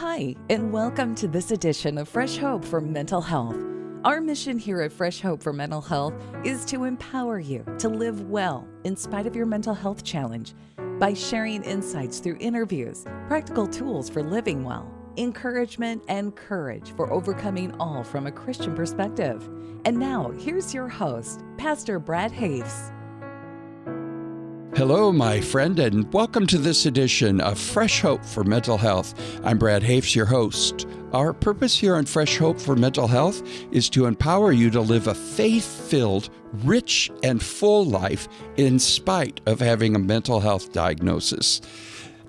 Hi, and welcome to this edition of Fresh Hope for Mental Health. Our mission here at Fresh Hope for Mental Health is to empower you to live well in spite of your mental health challenge by sharing insights through interviews, practical tools for living well, encouragement, and courage for overcoming all from a Christian perspective. And now, here's your host, Pastor Brad Hoefs. Hello, my friend, and welcome to this edition of Fresh Hope for Mental Health. I'm Brad Hoefs, your host. Our purpose here on Fresh Hope for Mental Health is to empower you to live a faith-filled, rich, and full life in spite of having a mental health diagnosis.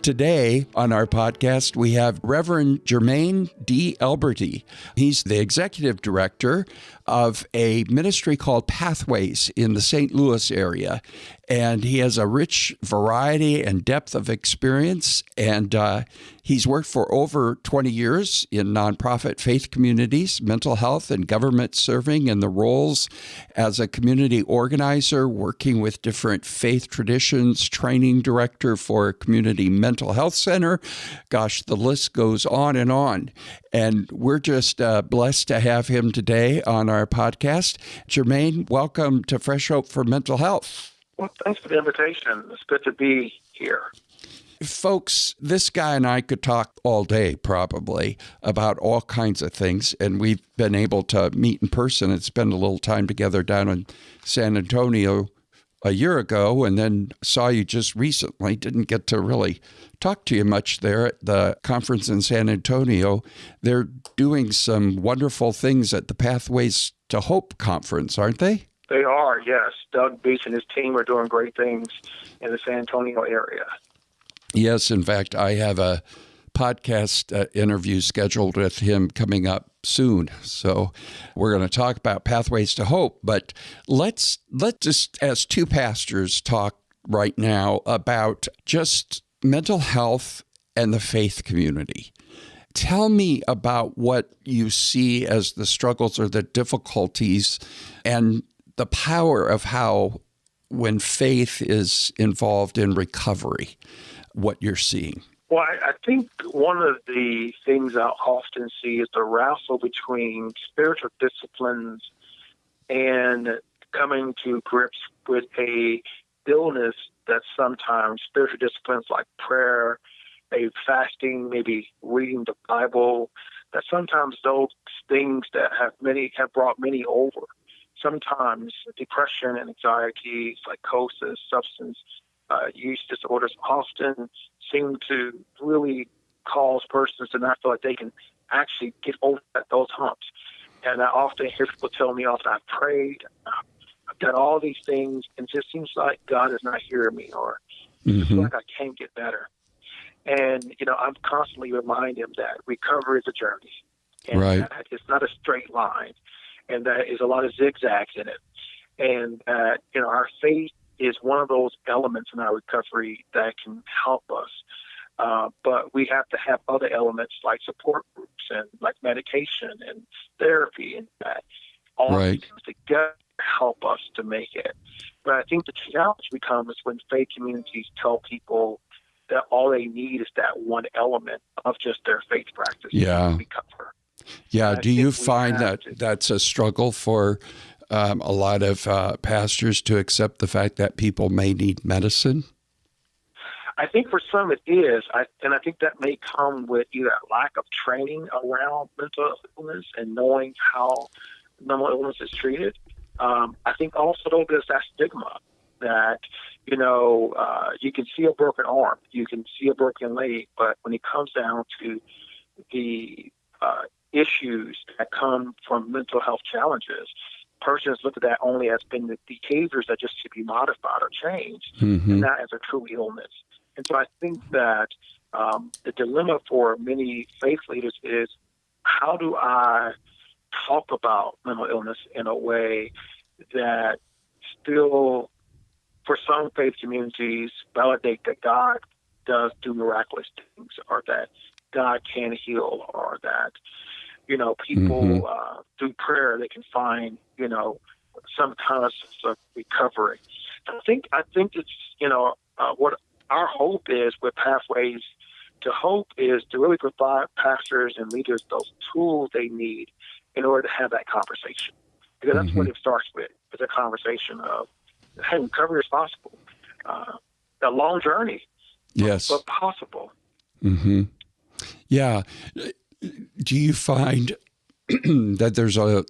Today on our podcast, we have Reverend Jermine Alberty. He's the executive director of a ministry called Pathways in the St. Louis area. And he has a rich variety and depth of experience. And he's worked for over 20 years in nonprofit faith communities, mental health and government serving in the roles as a community organizer, working with different faith traditions, training director for a community mental health center. Gosh, the list goes on and on. And we're just blessed to have him today on our podcast. Jermine, welcome to Fresh Hope for Mental Health. Well, thanks for the invitation. It's good to be here. Folks, this guy and I could talk all day probably about all kinds of things, and we've been able to meet in person and spend a little time together down in San Antonio a year ago, and then saw you just recently. Didn't get to really talk to you much there at the conference in San Antonio. They're doing some wonderful things at the Pathways to Hope conference, aren't they? They are, yes. Doug Beach and his team are doing great things in the San Antonio area. Yes, in fact, I have a podcast interview scheduled with him coming up soon. So we're going to talk about Pathways to Hope. But let's just, as two pastors, talk right now about just mental health and the faith community. Tell me about what you see as the struggles or the difficulties and the power of how, when faith is involved in recovery, what you're seeing. Well, I think one of the things I often see is the wrestle between spiritual disciplines and coming to grips with a illness that sometimes spiritual disciplines like prayer, maybe fasting, maybe reading the Bible, that sometimes those things that have brought many over. Sometimes depression and anxiety, psychosis, substance use disorders often seem to really cause persons to not feel like they can actually get over those humps. And I often hear people tell me often, I've prayed, I've done all these things, and it just seems like God is not hearing me, or it's like I can't get better. And, I'm constantly reminding them that recovery is a journey. And that it's not a straight line. And that is a lot of zigzags in it. And that, our faith is one of those elements in our recovery that can help us. But we have to have other elements like support groups and like medication and therapy, and that all things together help us to make it. But I think the challenge becomes when faith communities tell people that all they need is that one element of just their faith practice to recover. Yeah. Do you find that that's a struggle for a lot of pastors to accept the fact that people may need medicine? I think for some it is. And I think that may come with either lack of training around mental illness and knowing how mental illness is treated. I think also, though, there's that stigma that, you can see a broken arm, you can see a broken leg, but when it comes down to the issues that come from mental health challenges, persons look at that only as being the behaviors that just should be modified or changed, and not as a true illness. And so I think that the dilemma for many faith leaders is, how do I talk about mental illness in a way that still, for some faith communities, validate that God does do miraculous things, or that God can heal, or that, people through prayer, they can find, some kind of recovery. I think it's, what our hope is with Pathways the hope is to really provide pastors and leaders those tools they need in order to have that conversation. Because that's what it starts with. It's a conversation of, hey, recovery is possible. A long journey, yes, but possible. Yeah. Do you find that there's a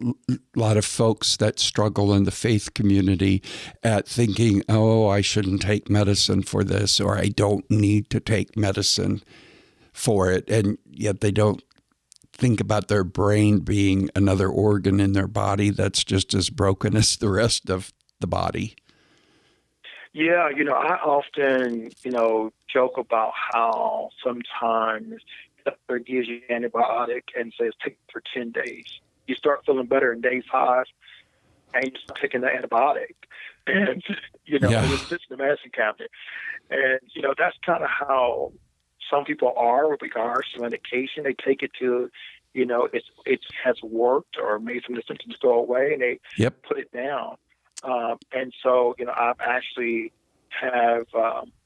lot of folks that struggle in the faith community at thinking, oh, I shouldn't take medicine for this, or I don't need to take medicine for it, and yet they don't think about their brain being another organ in their body that's just as broken as the rest of the body? Yeah, I often, joke about how sometimes the doctor gives you an antibiotic and says take it for 10 days. You start feeling better in day 5, and you start taking the antibiotic. And, it sits in the medicine cabinet. And, that's kind of how some people are with regards to medication. They take it to, it has worked or made some of the symptoms go away, and they put it down. And so, I've actually have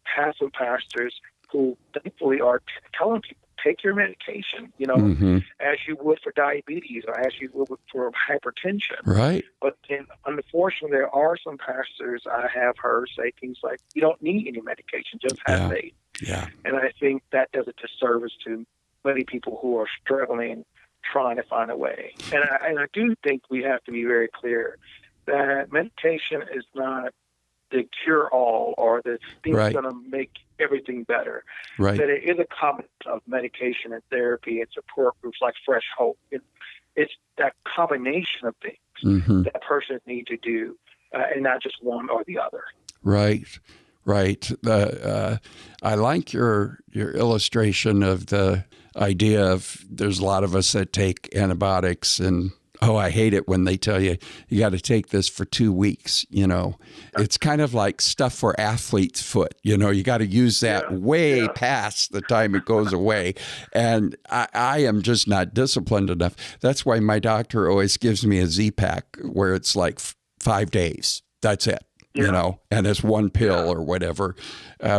had some pastors who thankfully are telling people, take your medication, as you would for diabetes or as you would for hypertension. Right. But then, unfortunately, there are some pastors I have heard say things like, you don't need any medication, just have faith. Yeah. And I think that does a disservice to many people who are struggling, trying to find a way. And I do think we have to be very clear that medication is not the cure-all or the thing that's going to make everything better. Right. That it is a combination of medication and therapy and support groups like Fresh Hope. It's that combination of things that person needs to do, and not just one or the other. Right. Right. I like your illustration of the idea of there's a lot of us that take antibiotics, and I hate it when they tell you got to take this for 2 weeks. It's kind of like stuff for athlete's foot. You got to use that way past the time it goes away. And I am just not disciplined enough. That's why my doctor always gives me a Z-Pack where it's like 5 days. That's it. And it's one pill or whatever,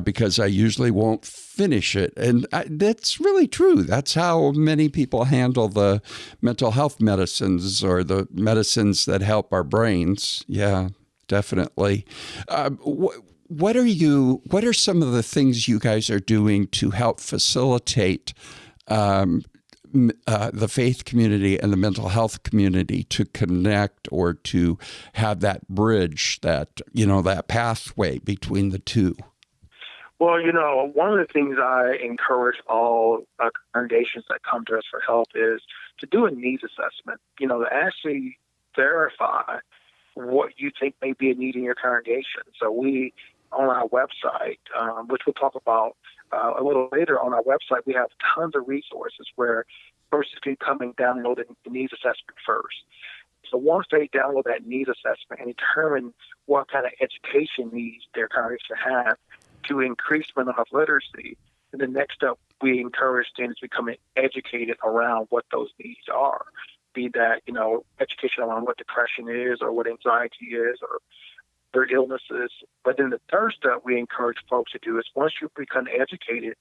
because I usually won't finish it. And that's really true. That's how many people handle the mental health medicines or the medicines that help our brains. Yeah, definitely. What are some of the things you guys are doing to help facilitate the faith community and the mental health community to connect or to have that bridge, that pathway between the two? Well, one of the things I encourage all congregations that come to us for help is to do a needs assessment, to actually verify what you think may be a need in your congregation. So we, on our website, which we'll talk about a little later on our website, we have tons of resources where persons can come and download the needs assessment first. So once they download that needs assessment and determine what kind of education needs their congregation have to increase mental health literacy, and the next step we encourage students to become educated around what those needs are, be that, education around what depression is or what anxiety is or their illnesses. But then the third step we encourage folks to do is once you become educated,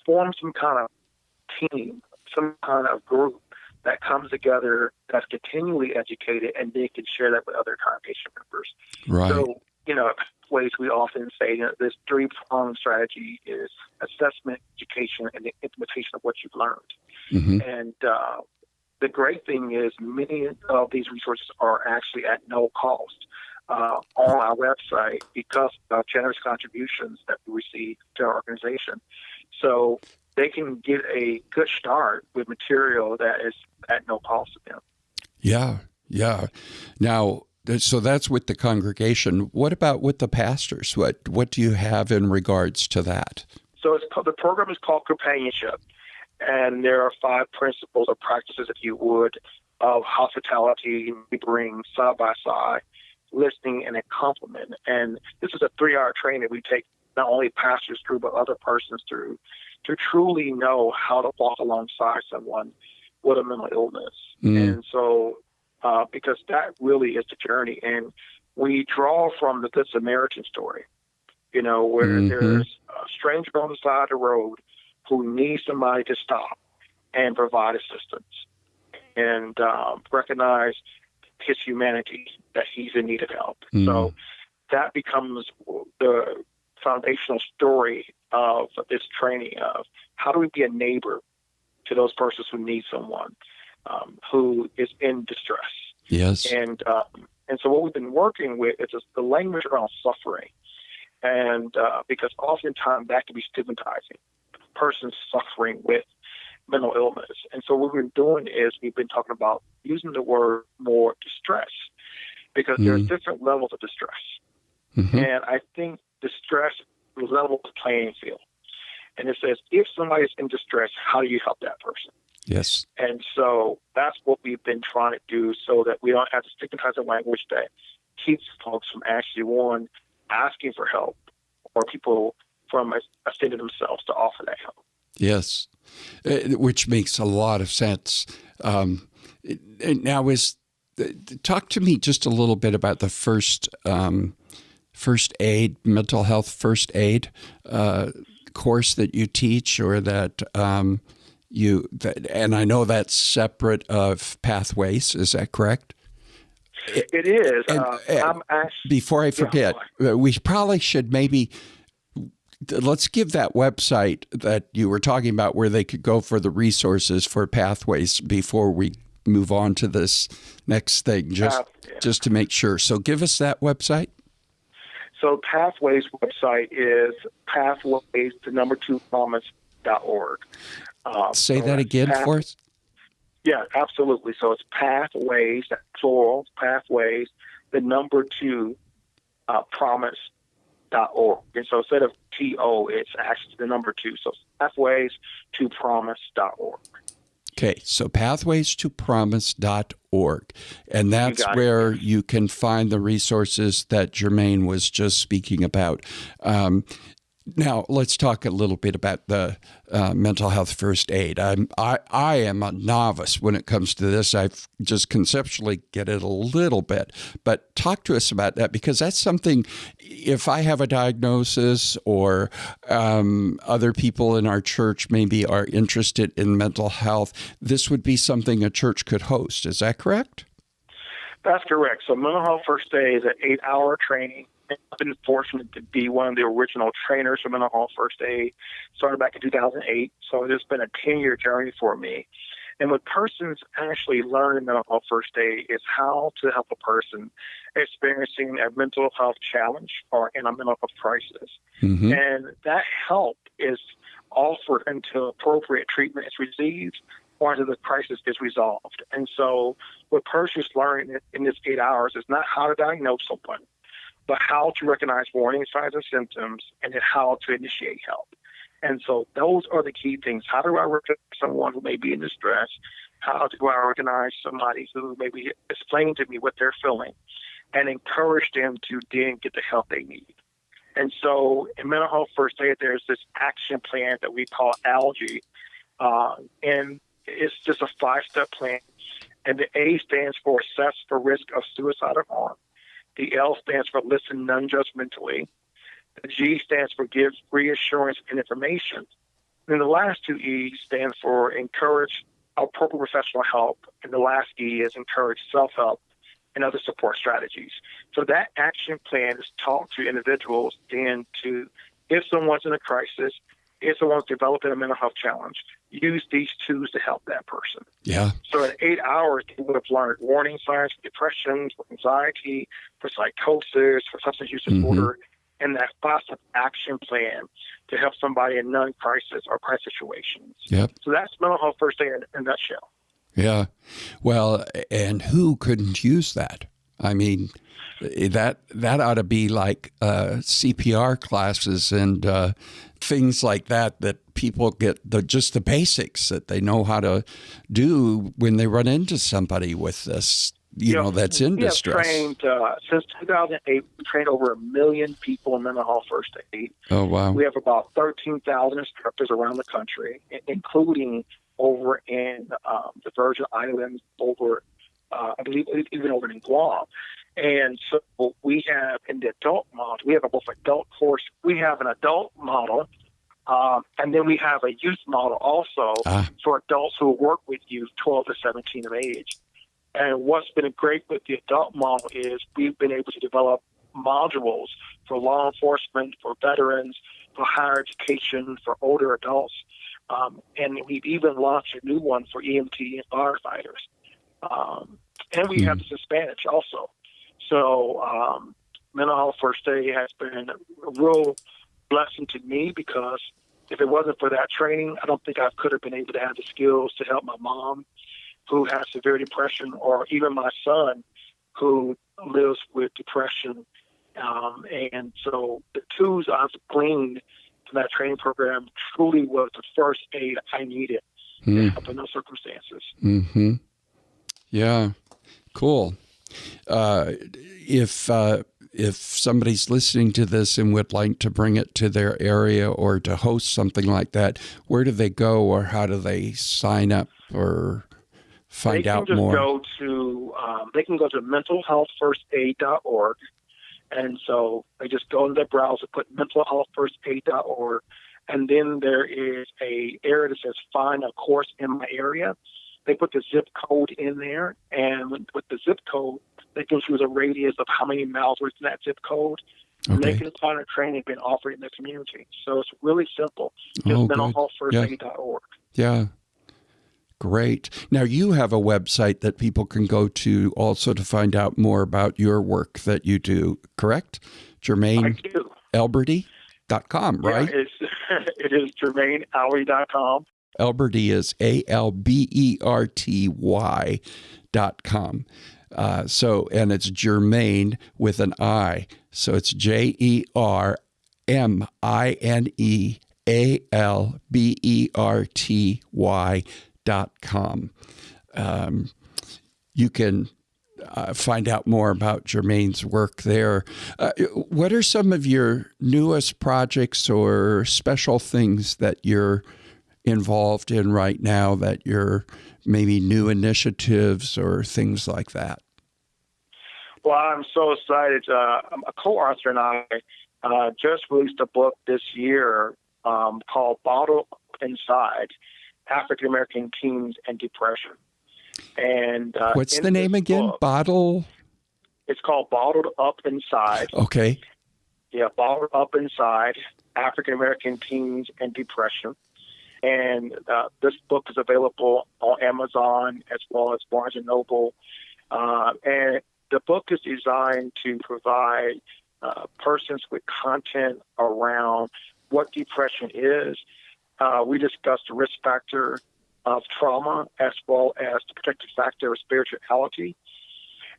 form some kind of team, some kind of group that comes together that's continually educated, and they can share that with other congregation members. Right. So, ways we often say this 3-pronged strategy is assessment, education, and the implementation of what you've learned. And the great thing is many of these resources are actually at no cost on our website because of generous contributions that we receive to our organization. So they can get a good start with material that is at no cost to them. Yeah. Now, so that's with the congregation. What about with the pastors? What do you have in regards to that? So the program is called Companionship, and there are 5 principles or practices, if you would, of hospitality we bring side by side, listening and a compliment. And this is a 3-hour training that we take not only pastors through, but other persons through, to truly know how to walk alongside someone with a mental illness. And so, because that really is the journey. And we draw from the Good Samaritan story, where there's a stranger on the side of the road who need somebody to stop and provide assistance and recognize his humanity, that he's in need of help. So that becomes the foundational story of this training of how do we be a neighbor to those persons who need someone who is in distress. Yes. And so what we've been working with is the language around suffering. And because oftentimes that can be stigmatizing, persons suffering with mental illness. And so what we've been doing is we've been talking about using the word more distress, because there are different levels of distress. And I think distress levels the playing field. And it says, if somebody's in distress, how do you help that person? Yes. And so that's what we've been trying to do, so that we don't have to stigmatize the language that keeps folks from actually, one, asking for help, or people from extending themselves to offer that help. Yes, which makes a lot of sense. Now, talk to me just a little bit about the first aid, mental health first aid course that you teach, or that and I know that's separate of Pathways. Is that correct? It is. And before I forget, we probably should let's give that website that you were talking about where they could go for the resources for Pathways before we move on to this next thing, just to make sure. So give us that website. So Pathways website is pathways2promise.org. Say that again for us. Yeah, absolutely. So it's Pathways, that's plural, Pathways, 2, promise.org. And so instead of T-O, it's actually the 2. So pathways2promise.org. Okay, so pathways2promise.org. And that's where you can find the resources that Jermine was just speaking about. Now, let's talk a little bit about the mental health first aid. I am a novice when it comes to this. I just conceptually get it a little bit. But talk to us about that, because that's something, if I have a diagnosis or other people in our church maybe are interested in mental health, this would be something a church could host. Is that correct? That's correct. So mental health first aid is an 8-hour training. I've been fortunate to be one of the original trainers for mental health first aid, started back in 2008. So it's been a 10-year journey for me. And what persons actually learn in mental health first aid is how to help a person experiencing a mental health challenge or in a mental health crisis. And that help is offered until appropriate treatment is received or until the crisis is resolved. And so what persons learn in this 8 hours is not how to diagnose someone, but how to recognize warning signs and symptoms, and then how to initiate help. And so those are the key things. How do I recognize someone who may be in distress? How do I recognize somebody who may be explaining to me what they're feeling, and encourage them to then get the help they need? And so in mental health first aid, there's this action plan that we call ALGE, and it's just a 5-step plan. And the A stands for assess for risk of suicide or harm. The L stands for listen non-judgmentally. The G stands for give reassurance and information. And the last 2 E's stand for encourage appropriate professional help. And the last E is encourage self-help and other support strategies. So that action plan is taught to individuals then to, if someone's in a crisis, if someone's developing a mental health challenge, use these tools to help that person. Yeah. So in 8 hours, they would have learned warning signs for depression, for anxiety, for psychosis, for substance use disorder, and that 5-step action plan to help somebody in non-crisis or crisis situations. Yep. So that's mental health first aid in a nutshell. Yeah. Well, and who couldn't use that? I mean, that ought to be like CPR classes and things like that people get just the basics that they know how to do when they run into somebody with this, that's in distress. We have trained, since 2008, we trained over 1 million people in mental health first aid. Oh, wow. We have about 13,000 instructors around the country, including over in the Virgin Islands, over, I believe, even over in Guam. And so we have in the adult model, we have both adult course, we have an adult model And then we have a youth model also for adults who work with youth 12 to 17 of age. And what's been great with the adult model is we've been able to develop modules for law enforcement, for veterans, for higher education, for older adults. And we've even launched a new one for EMT and firefighters. And we have this in Spanish also. So mental health first aid has been a real blessing to me, because if it wasn't for that training, I don't think I could have been able to have the skills to help my mom, who has severe depression, or even my son, who lives with depression. And so the tools I've gleaned from that training program truly was the first aid I needed to help in those circumstances. Mm-hmm. Yeah, cool. If somebody's listening to this and would like to bring it to their area or to host something like that, where do they go, or how do they sign up or find out more? They can go to mentalhealthfirstaid.org. And so they just go in their browser, put mentalhealthfirstaid.org, and then there is a area that says find a course in my area. They put the zip code in there, and with the zip code, they can choose a radius of how many miles within that zip code. And they can find a training being offered in the community. So it's really simple. Just mentalhealthfirstaid.org. Yeah. Great. Now, you have a website that people can go to also to find out more about your work that you do, correct? JermineAlberty.com, right? Yeah, it is JermineAlberty.com. Alberty is ALBERTY.com. And it's Jermaine with an I. So it's JermineAlberty.com. You can find out more about Jermaine's work there. What are some of your newest projects or special things that you're involved in right now, that you're maybe new initiatives or things like that? Well, I'm so excited. A co-author and I just released a book this year called Bottled Up Inside, African American Teens and Depression. And what's the name again? It's called Bottled Up Inside. Okay. Yeah, Bottled Up Inside, African American Teens and Depression. And this book is available on Amazon as well as Barnes & Noble. And the book is designed to provide persons with content around what depression is. We discussed the risk factor of trauma as well as the protective factor of spirituality.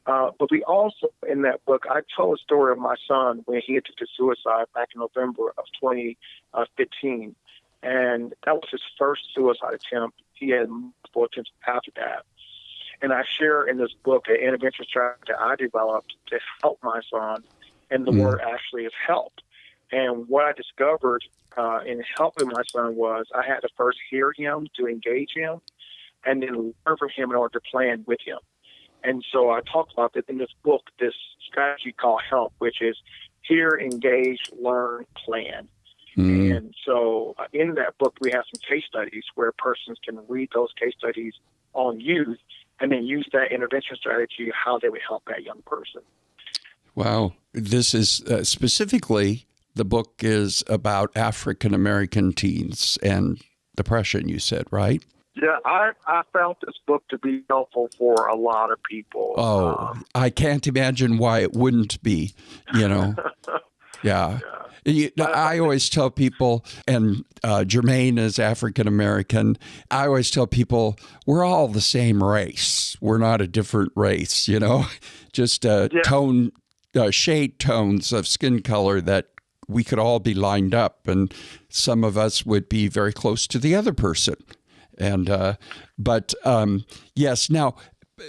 But we also, in that book, I told a story of my son when he attempted suicide back in November of 2015. And that was his first suicide attempt. He had multiple attempts after that. And I share in this book an intervention strategy I developed to help my son, and the word actually is help. And what I discovered in helping my son was I had to first hear him to engage him, and then learn from him in order to plan with him. And so I talk about this in this book, this strategy called HELP, which is hear, engage, learn, plan. And so in that book, we have some case studies where persons can read those case studies on youth and then use that intervention strategy, how they would help that young person. Wow. This is specifically, the book is about African American teens and depression, you said, right? Yeah, I found this book to be helpful for a lot of people. Oh, I can't imagine why it wouldn't be, Yeah. I always tell people, and Jermaine is African American, I always tell people we're all the same race. We're not a different race, just shade tones of skin color that we could all be lined up, and some of us would be very close to the other person. And yes, now,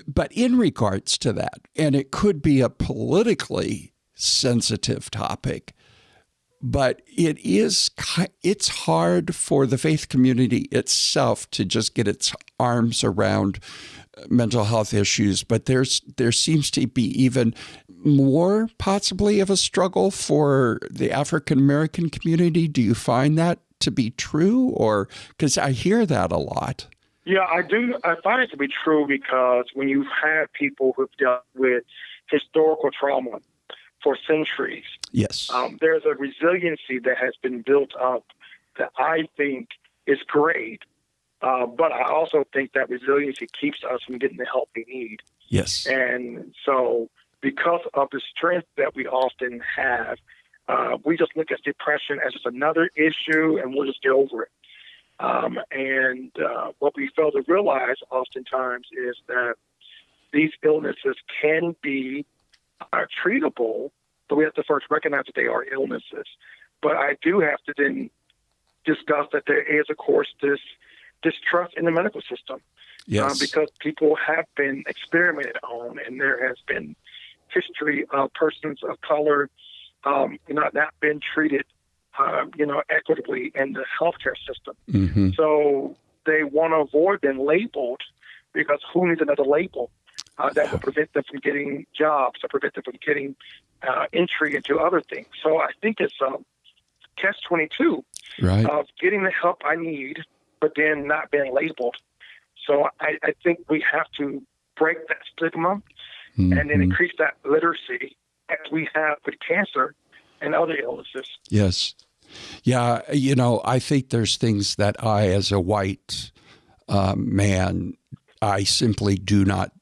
but in regards to that, and it could be a politically sensitive topic, but it's hard for the faith community itself to just get its arms around mental health issues. But there seems to be even more possibly of a struggle for the African American community. Do you find that to be true, or because I hear that a lot? Yeah, I do. I find it to be true because when you've had people who've dealt with historical trauma for centuries, Yes, there's a resiliency that has been built up that I think is great. But I also think that resiliency keeps us from getting the help we need. yes, And so because of the strength that we often have, we just look at depression as just another issue and we'll just get over it. And what we fail to realize oftentimes is that these illnesses can be treatable, but we have to first recognize that they are illnesses. But I do have to then discuss that there is, of course, this distrust in the medical system. yes, Because people have been experimented on, and there has been history of persons of color not been treated equitably in the healthcare system. mm-hmm. So they want to avoid being labeled because who needs another label that will prevent them from getting jobs or prevent them from getting entry into other things. So I think it's catch-22 Right. of getting the help I need, but then not being labeled. So I think we have to break that stigma and then increase that literacy as we have with cancer and other illnesses. Yes. Yeah, I think there's things that I, as a white man, I simply do not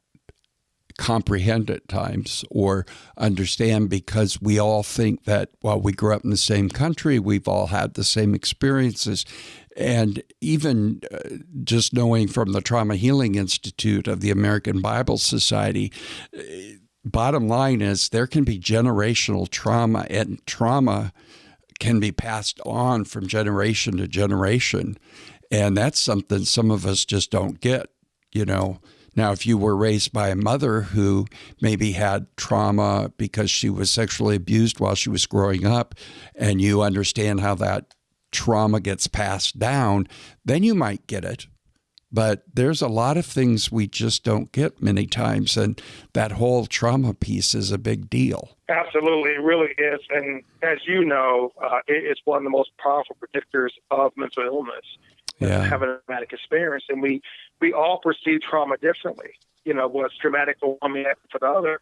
comprehend at times or understand, because we all think that while we grew up in the same country, we've all had the same experiences. And even just knowing from the Trauma Healing Institute of the American Bible Society, bottom line is there can be generational trauma, and trauma can be passed on from generation to generation. And that's something some of us just don't get, Now, if you were raised by a mother who maybe had trauma because she was sexually abused while she was growing up, and you understand how that trauma gets passed down, then you might get it. But there's a lot of things we just don't get many times, and that whole trauma piece is a big deal. Absolutely, it really is. And as you know, it's one of the most powerful predictors of mental illness, having a traumatic experience. And we all perceive trauma differently. What's traumatic for one man for the other.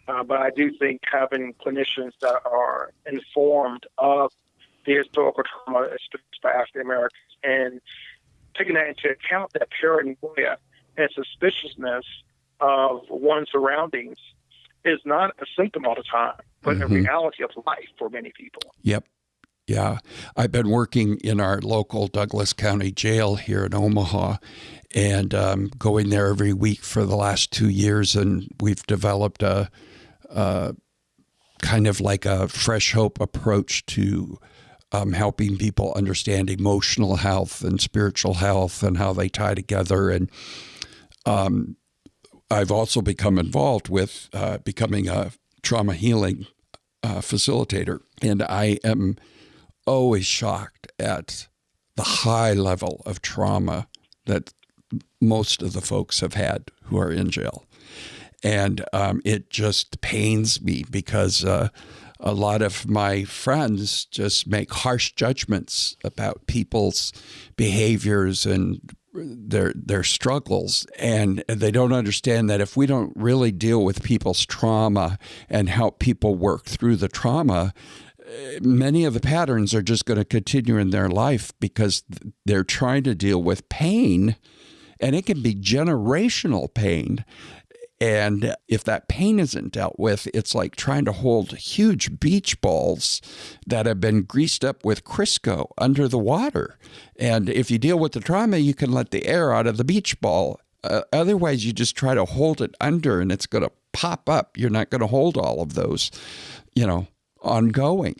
But I do think having clinicians that are informed of the historical trauma experienced by African Americans and taking that into account, that paranoia and suspiciousness of one's surroundings is not a symptom all the time, but a reality of life for many people. Yep. Yeah. I've been working in our local Douglas County jail here in Omaha, and going there every week for the last 2 years. And we've developed a kind of like a Fresh Hope approach to helping people understand emotional health and spiritual health and how they tie together. And I've also become involved with becoming a trauma healing facilitator. And I am always shocked at the high level of trauma that most of the folks have had who are in jail. And it just pains me because a lot of my friends just make harsh judgments about people's behaviors and their struggles. And they don't understand that if we don't really deal with people's trauma and help people work through the trauma, many of the patterns are just going to continue in their life because they're trying to deal with pain, and it can be generational pain. And if that pain isn't dealt with, it's like trying to hold huge beach balls that have been greased up with Crisco under the water. And if you deal with the trauma, you can let the air out of the beach ball. Otherwise, you just try to hold it under and it's going to pop up. You're not going to hold all of those, ongoing.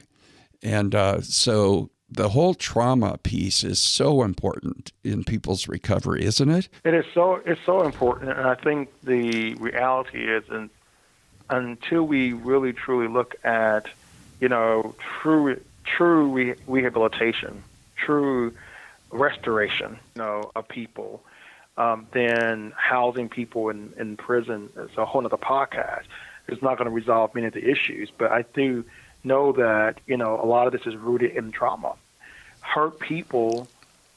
And so the whole trauma piece is so important in people's recovery, isn't it? It's so important. And I think the reality is, until we really truly look at, true rehabilitation, true restoration, of people, then housing people in prison is a whole other podcast. It's not going to resolve many of the issues, but I do know that, a lot of this is rooted in trauma. hurt people,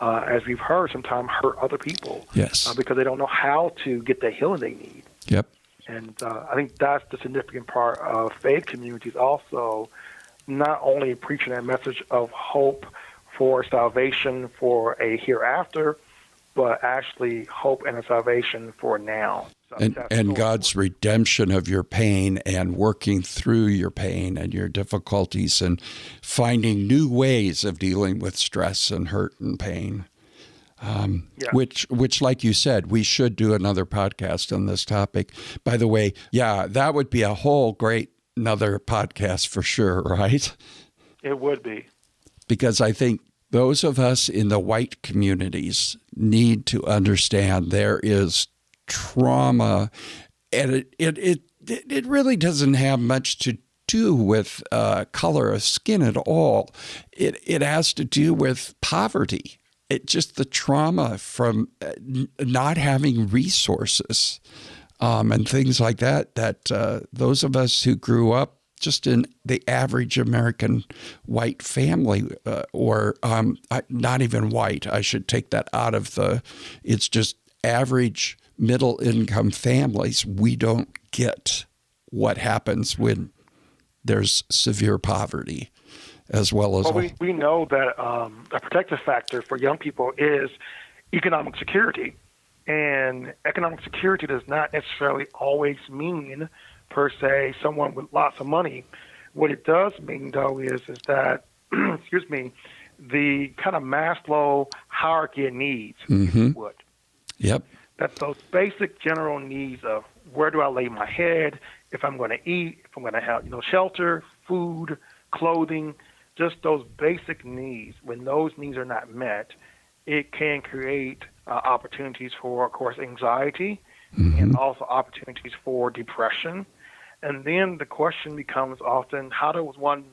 as we've heard, sometimes hurt other people. Yes. Because they don't know how to get the healing they need. Yep. And I think that's the significant part of faith communities also, not only preaching a message of hope for salvation for a hereafter, but actually hope and a salvation for now. So and God's redemption of your pain and working through your pain and your difficulties and finding new ways of dealing with stress and hurt and pain. Which, like you said, we should do another podcast on this topic. By the way, that would be a whole great another podcast for sure, right? It would be. Because I think those of us in the white communities need to understand there is trauma, and it really doesn't have much to do with color of skin at all. It has to do with poverty. It just the trauma from not having resources and things like that. That those of us who grew up just in the average American white family, or not even white, I should take that out of it's just average middle income families, we don't get what happens when there's severe poverty, as well as... we know that a protective factor for young people is economic security. And economic security does not necessarily always mean, per se, someone with lots of money. What it does mean, though, is that, excuse me, the kind of Maslow hierarchy of needs, if you would. Yep. That those basic general needs of where do I lay my head, if I'm going to eat, if I'm going to have shelter, food, clothing, just those basic needs. When those needs are not met, it can create opportunities for, of course, anxiety, and also opportunities for depression. And then the question becomes often, how does one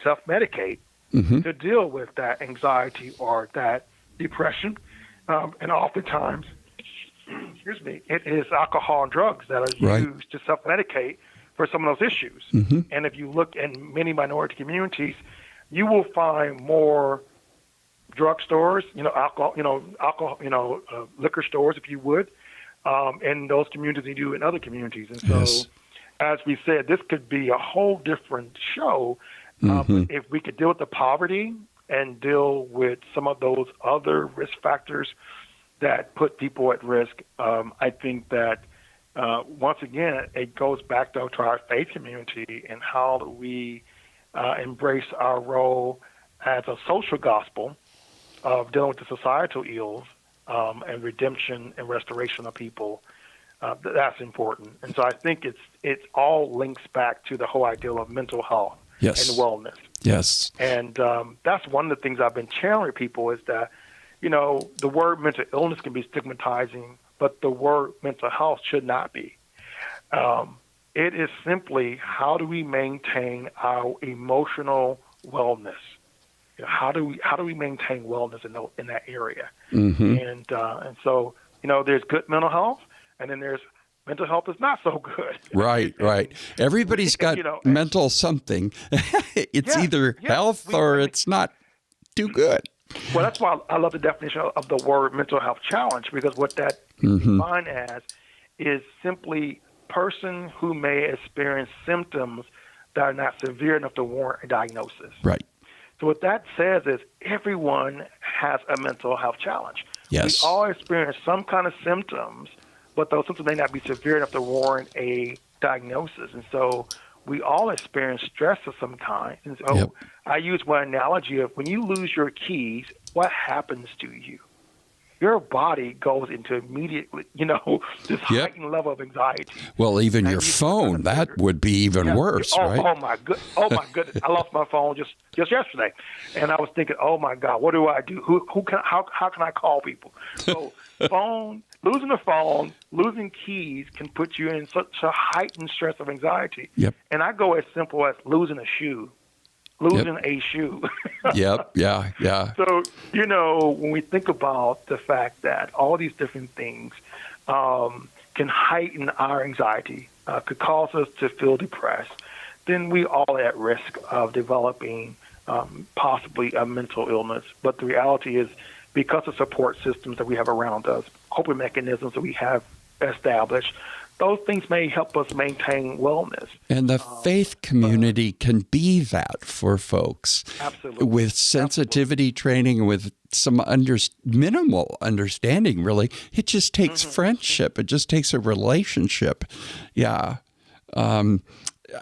self-medicate to deal with that anxiety or that depression? And oftentimes, excuse me, it is alcohol and drugs that are used to self-medicate for some of those issues. And if you look in many minority communities, you will find more drugstores, liquor stores, if you would, in those communities than you do in other communities. And so, as we said, this could be a whole different show if we could deal with the poverty and deal with some of those other risk factors that put people at risk. I think that, once again, it goes back to our faith community and how we embrace our role as a social gospel of dealing with the societal ills and redemption and restoration of people. That's important. And so I think it all links back to the whole idea of mental health and wellness. Yes. And that's one of the things I've been challenging people is that, the word mental illness can be stigmatizing, but the word mental health should not be. It is simply how do we maintain our emotional wellness? How do we maintain wellness in that area? And so there's good mental health, and then there's mental health that's not so good. Right. Everybody's got mental something. It's either health or it's not too good. Well, that's why I love the definition of the word mental health challenge, because what that is defined as is simply person who may experience symptoms that are not severe enough to warrant a diagnosis. Right. So what that says is everyone has a mental health challenge. Yes. We all experience some kind of symptoms, but those symptoms may not be severe enough to warrant a diagnosis. And so we all experience stress of some kind. And so I use one analogy of when you lose your keys, what happens to you? Your body goes into immediately, this heightened level of anxiety. Well, even your phone, that would be even worse, right? Oh my goodness! I lost my phone just yesterday, and I was thinking, oh my God, what do I do? How can I call people? So losing a phone, losing keys can put you in such a heightened stress of anxiety. Yep. And I go as simple as losing a shoe. A shoe. Yeah. So, when we think about the fact that all these different things can heighten our anxiety, could cause us to feel depressed, then we all at risk of developing possibly a mental illness. But the reality is, because of support systems that we have around us, coping mechanisms that we have established, those things may help us maintain wellness. And the faith community can be that for folks. Absolutely. With sensitivity training, with some minimal understanding, really. It just takes friendship. It just takes a relationship. Yeah.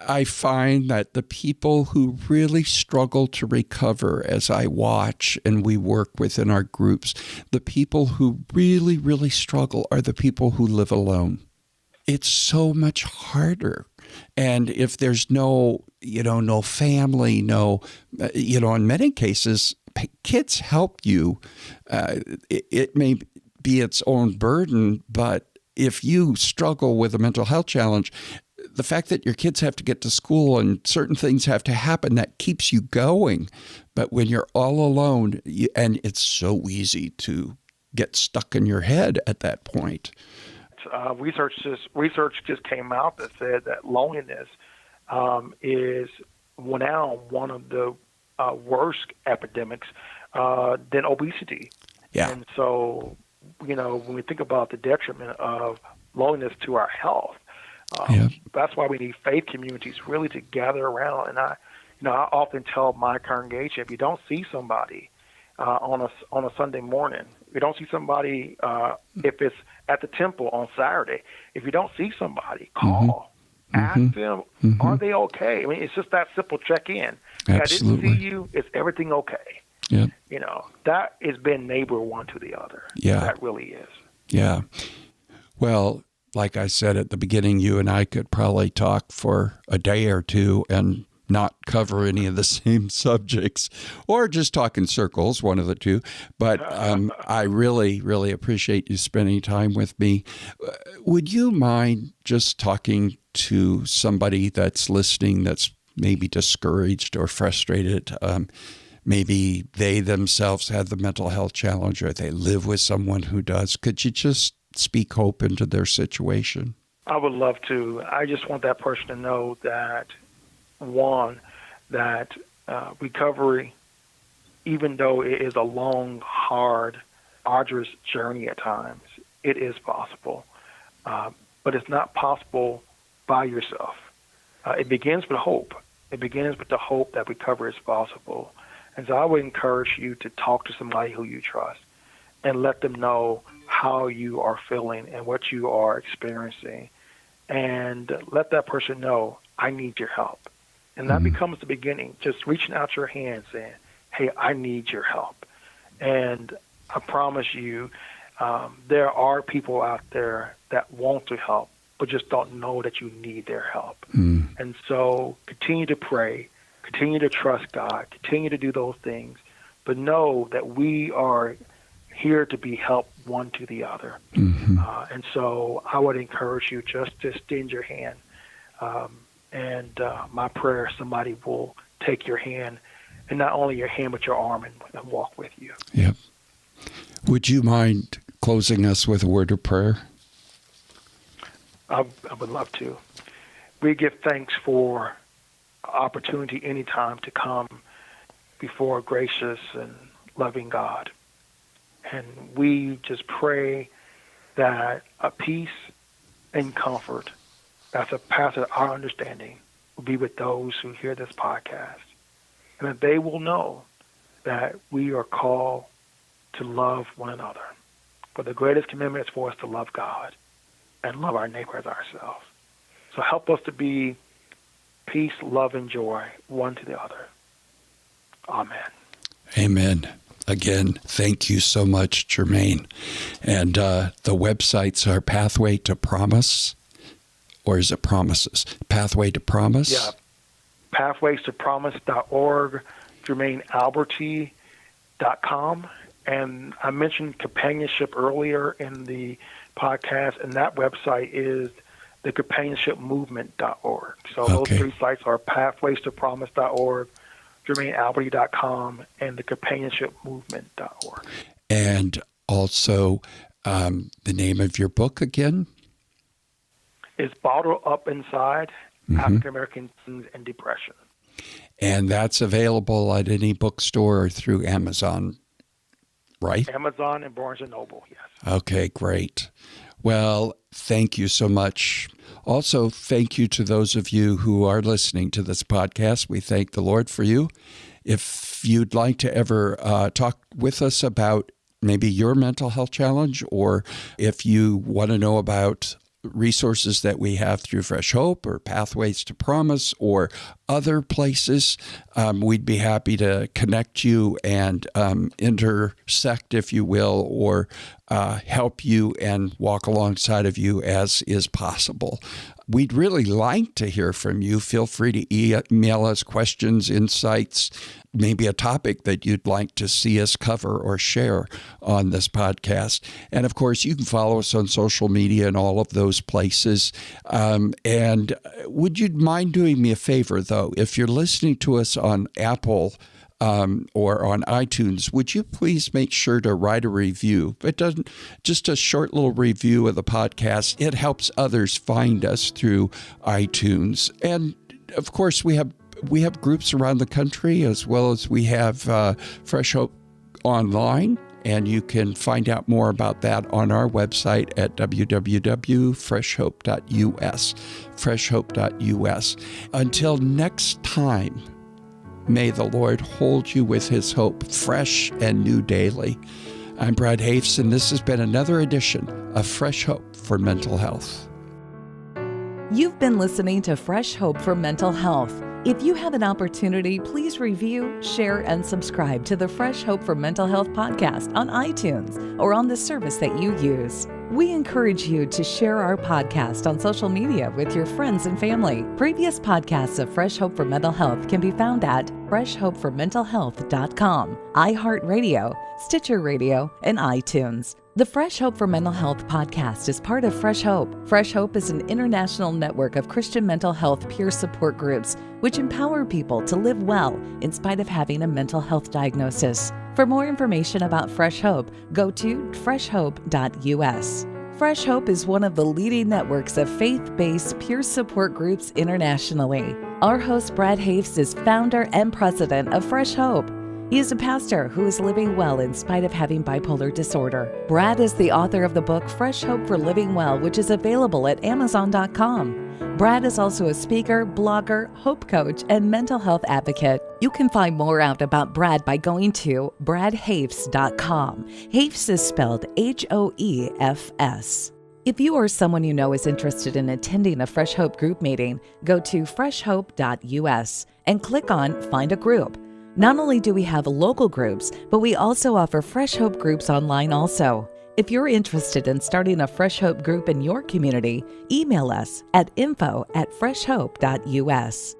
I find that the people who really struggle to recover, as I watch and we work within our groups, the people who really, really struggle are the people who live alone. It's so much harder. And if there's no family, in many cases, kids help you. It may be its own burden, but if you struggle with a mental health challenge, the fact that your kids have to get to school and certain things have to happen, that keeps you going. But when you're all alone, and it's so easy to get stuck in your head at that point. Research just came out that said that loneliness is now one of the worst epidemics than obesity. Yeah. And so, when we think about the detriment of loneliness to our health, that's why we need faith communities really to gather around. And I often tell my congregation, if you don't see somebody on a Sunday morning, if you don't see somebody, if it's at the temple on Saturday, if you don't see somebody, call, ask them, are they okay? I mean, it's just that simple check-in. Absolutely. I didn't see you. Is everything okay? Yeah. That has been neighbor one to the other. Yeah. That really is. Yeah. Well, like I said at the beginning, you and I could probably talk for a day or two and not cover any of the same subjects, or just talk in circles, one of the two. But I really, really appreciate you spending time with me. Would you mind just talking to somebody that's listening that's maybe discouraged or frustrated? Maybe they themselves have the mental health challenge, or they live with someone who does. Could you just speak hope into their situation? I would love to. I just want that person to know that, one, that recovery, even though it is a long, hard, arduous journey at times, it is possible. But it's not possible by yourself. It begins with hope. It begins with the hope that recovery is possible. And so I would encourage you to talk to somebody who you trust and let them know how you are feeling and what you are experiencing. And let that person know, I need your help. And that becomes the beginning, just reaching out your hand saying, hey, I need your help. And I promise you, there are people out there that want to help, but just don't know that you need their help. And so continue to pray, continue to trust God, continue to do those things, but know that we are here to be help one to the other. And so I would encourage you just to extend your hand. And my prayer, somebody will take your hand, and not only your hand, but your arm, and walk with you. Yep. Would you mind closing us with a word of prayer? I would love to. We give thanks for opportunity anytime to come before a gracious and loving God. And we just pray that a peace and comfort that surpasses our understanding will be with those who hear this podcast, and that they will know that we are called to love one another. But the greatest commandment is for us to love God and love our neighbor as ourselves. So help us to be peace, love, and joy one to the other. Amen. Amen. Again, thank you so much, Jermine. And the websites are Pathway to Promise, or is it Promises? Pathway to Promise? Yeah. Pathwaystopromise.org, JermineAlberty.com. And I mentioned companionship earlier in the podcast, and that website is thecompanionshipmovement.org. So those three sites are pathwaystopromise.org, JermineAlberty.com, and thecompanionshipmovement.org. And also the name of your book again? Is Bottled Up Inside, African American Teens and Depression. And that's available at any bookstore or through Amazon, right? Amazon and Barnes & Noble, yes. Okay, great. Well, thank you so much. Also, thank you to those of you who are listening to this podcast. We thank the Lord for you. If you'd like to ever talk with us about maybe your mental health challenge, or if you want to know about resources that we have through Fresh Hope or Pathways to Promise or other places, we'd be happy to connect you and intersect, if you will, or help you and walk alongside of you as is possible. We'd really like to hear from you. Feel free to email us questions, insights, maybe a topic that you'd like to see us cover or share on this podcast. And of course, you can follow us on social media and all of those places. And would you mind doing me a favor, though? If you're listening to us on Apple or on iTunes, would you please make sure to write a review? It doesn't, just a short little review of the podcast. It helps others find us through iTunes. And of course, we have groups around the country, as well as we have Fresh Hope online. And you can find out more about that on our website at www.freshhope.us, freshhope.us. Until next time, may the Lord hold you with his hope, fresh and new daily. I'm Brad Hoefs, and this has been another edition of Fresh Hope for Mental Health. You've been listening to Fresh Hope for Mental Health. If you have an opportunity, please review, share, and subscribe to the Fresh Hope for Mental Health podcast on iTunes or on the service that you use. We encourage you to share our podcast on social media with your friends and family. Previous podcasts of Fresh Hope for Mental Health can be found at freshhopeformentalhealth.com, iHeartRadio, Stitcher Radio, and iTunes. The Fresh Hope for Mental Health podcast is part of Fresh Hope. Fresh Hope is an international network of Christian mental health peer support groups which empower people to live well in spite of having a mental health diagnosis. For more information about Fresh Hope, go to freshhope.us. Fresh Hope is one of the leading networks of faith-based peer support groups internationally. Our host, Brad Hoefs, is founder and president of Fresh Hope. He is a pastor who is living well in spite of having bipolar disorder. Brad is the author of the book Fresh Hope for Living Well, which is available at Amazon.com. Brad is also a speaker, blogger, hope coach, and mental health advocate. You can find more out about Brad by going to bradhoefs.com. Hoefs is spelled Hoefs. If you or someone you know is interested in attending a Fresh Hope group meeting, go to freshhope.us and click on Find a Group. Not only do we have local groups, but we also offer Fresh Hope groups online also. If you're interested in starting a Fresh Hope group in your community, email us at info@freshhope.us.